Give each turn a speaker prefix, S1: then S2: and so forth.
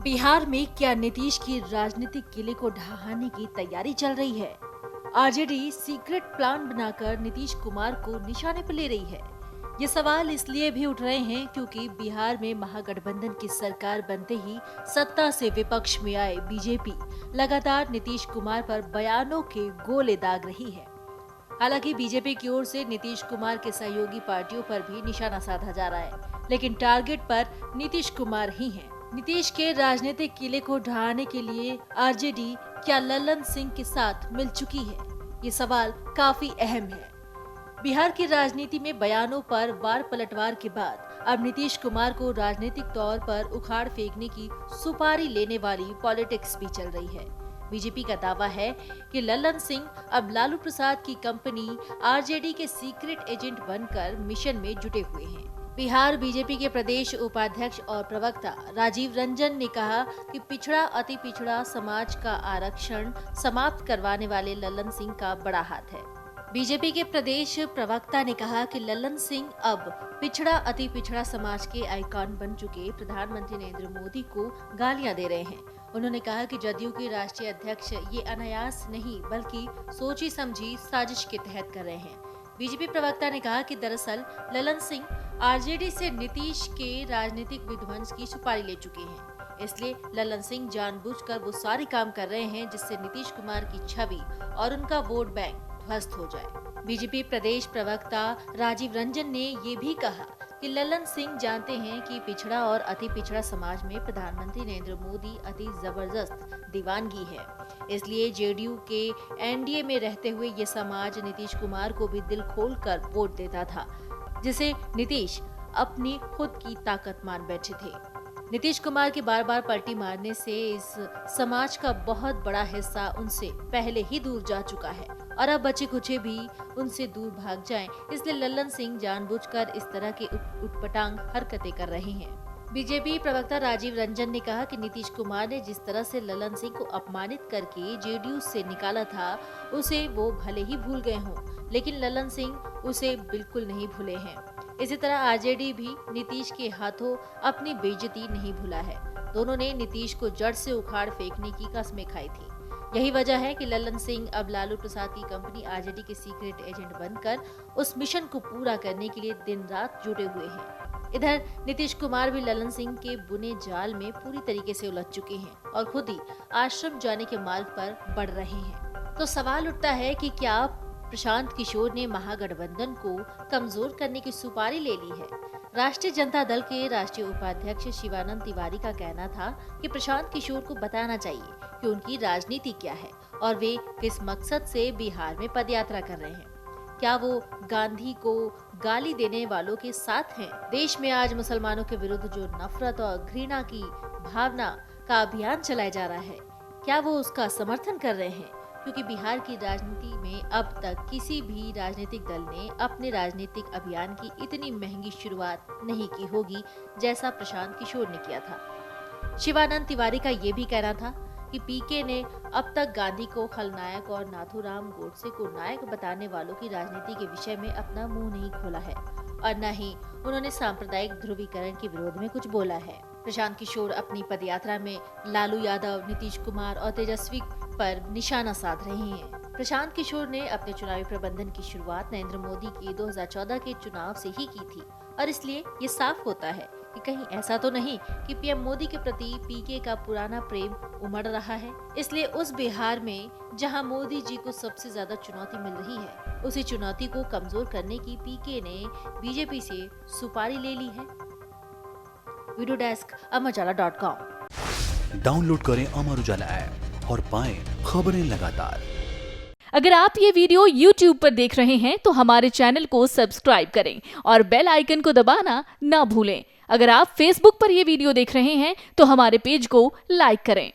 S1: बिहार में क्या नीतीश की राजनीतिक किले को ढहाने की तैयारी चल रही है? आरजेडी सीक्रेट प्लान बनाकर नीतीश कुमार को निशाने पर ले रही है। ये सवाल इसलिए भी उठ रहे हैं क्योंकि बिहार में महागठबंधन की सरकार बनते ही सत्ता से विपक्ष में आए बीजेपी लगातार नीतीश कुमार पर बयानों के गोले दाग रही है। हालांकि बीजेपी की ओर से नीतीश कुमार के सहयोगी पार्टियों पर भी निशाना साधा जा रहा है, लेकिन टारगेट पर नीतीश कुमार ही हैं। नीतीश के राजनीतिक किले को ढहाने के लिए आरजेडी क्या लल्लन सिंह के साथ मिल चुकी है? ये सवाल काफी अहम है। बिहार की राजनीति में बयानों पर वार पलटवार के बाद अब नीतीश कुमार को राजनीतिक तौर पर उखाड़ फेंकने की सुपारी लेने वाली पॉलिटिक्स भी चल रही है। बीजेपी का दावा है कि लल्लन सिंह अब लालू प्रसाद की कंपनी आरजेडी के सीक्रेट एजेंट बनकर मिशन में जुटे हुए हैं। बिहार बीजेपी के प्रदेश उपाध्यक्ष और प्रवक्ता राजीव रंजन ने कहा कि पिछड़ा अति पिछड़ा समाज का आरक्षण समाप्त करवाने वाले लल्लन सिंह का बड़ा हाथ है। बीजेपी के प्रदेश प्रवक्ता ने कहा कि लल्लन सिंह अब पिछड़ा अति पिछड़ा समाज के आइकॉन बन चुके प्रधानमंत्री नरेंद्र मोदी को गालियां दे रहे हैं। उन्होंने कहा कि जदयू के राष्ट्रीय अध्यक्ष ये अनायास नहीं बल्कि सोची समझी साजिश के तहत कर रहे हैं। बीजेपी प्रवक्ता ने कहा कि दरअसल लल्लन सिंह आरजेडी से नीतीश के राजनीतिक विध्वंस की सुपारी ले चुके हैं, इसलिए लल्लन सिंह जानबूझकर वो सारे काम कर रहे हैं जिससे नीतीश कुमार की छवि और उनका वोट बैंक ध्वस्त हो जाए। बीजेपी प्रदेश प्रवक्ता राजीव रंजन ने ये भी कहा कि लल्लन सिंह जानते हैं कि पिछड़ा और अति पिछड़ा समाज में प्रधानमंत्री नरेंद्र मोदी अति जबरदस्त दीवानगी है, इसलिए जेडीयू के एनडीए में रहते हुए ये समाज नीतीश कुमार को भी दिल खोलकर वोट देता था, जिसे नीतीश अपनी खुद की ताकत मान बैठे थे। नीतीश कुमार के बार बार पलटी मारने से इस समाज का बहुत बड़ा हिस्सा उनसे पहले ही दूर जा चुका है और अब बचे कुचे भी उनसे दूर भाग जाएं, इसलिए लल्लन सिंह जानबूझकर इस तरह की उटपटांग हरकतें कर रहे हैं। बीजेपी प्रवक्ता राजीव रंजन ने कहा कि नीतीश कुमार ने जिस तरह से लल्लन सिंह को अपमानित करके जेडीयू से निकाला था उसे वो भले ही भूल गए हों, लेकिन लल्लन सिंह उसे बिल्कुल नहीं भूले हैं। इसी तरह आरजेडी भी नीतीश के हाथों अपनी बेइज्जती नहीं भूला है। दोनों ने नीतीश को जड़ से उखाड़ फेंकने की कसमें खाई थी। यही वजह है कि लल्लन सिंह अब लालू प्रसाद की कंपनी आरजेडी के सीक्रेट एजेंट बनकर उस मिशन को पूरा करने के लिए दिन रात जुटे हुए हैं। इधर नीतीश कुमार भी लल्लन सिंह के बुने जाल में पूरी तरीके से उलझ चुके हैं और खुद ही आश्रम जाने के मार्ग पर बढ़ रहे हैं। तो सवाल उठता है कि क्या प्रशांत किशोर ने महागठबंधन को कमजोर करने की सुपारी ले ली है? राष्ट्रीय जनता दल के राष्ट्रीय उपाध्यक्ष शिवानंद तिवारी का कहना था कि प्रशांत किशोर को बताना चाहिए कि उनकी राजनीति क्या है और वे किस मकसद से बिहार में पदयात्रा कर रहे हैं। क्या वो गांधी को गाली देने वालों के साथ हैं? देश में आज मुसलमानों के विरुद्ध जो नफरत और घृणा की भावना का अभियान चलाया जा रहा है, क्या वो उसका समर्थन कर रहे हैं? क्योंकि बिहार की राजनीति में अब तक किसी भी राजनीतिक दल ने अपने राजनीतिक अभियान की इतनी महंगी शुरुआत नहीं की होगी जैसा प्रशांत किशोर ने किया था। शिवानंद तिवारी का ये भी कहना था कि पीके ने अब तक गांधी को खलनायक और नाथूराम गोडसे को नायक बताने वालों की राजनीति के विषय में अपना मुंह नहीं खोला है और न ही उन्होंने सांप्रदायिक ध्रुवीकरण के विरोध में कुछ बोला है। प्रशांत किशोर अपनी पदयात्रा में लालू यादव, नीतीश कुमार और तेजस्वी पर निशाना साध रहे हैं। प्रशांत किशोर ने अपने चुनावी प्रबंधन की शुरुआत नरेंद्र मोदी के 2014 के चुनाव से ही की थी और इसलिए ये साफ होता है कि कहीं ऐसा तो नहीं कि पीएम मोदी के प्रति पीके का पुराना प्रेम उमड़ रहा है। इसलिए उस बिहार में जहां मोदी जी को सबसे ज्यादा चुनौती मिल रही है, उसी चुनौती को कमजोर करने की पीके ने बीजेपी से सुपारी ले ली है। Video desk amarujala.com।
S2: डाउनलोड करें अमर उजाला ऐप और पाएं खबरें लगातार।
S3: अगर आप ये वीडियो YouTube पर देख रहे हैं तो हमारे चैनल को सब्सक्राइब करें और बेल आइकन को दबाना ना भूलें। अगर आप Facebook पर ये वीडियो देख रहे हैं तो हमारे पेज को लाइक करें।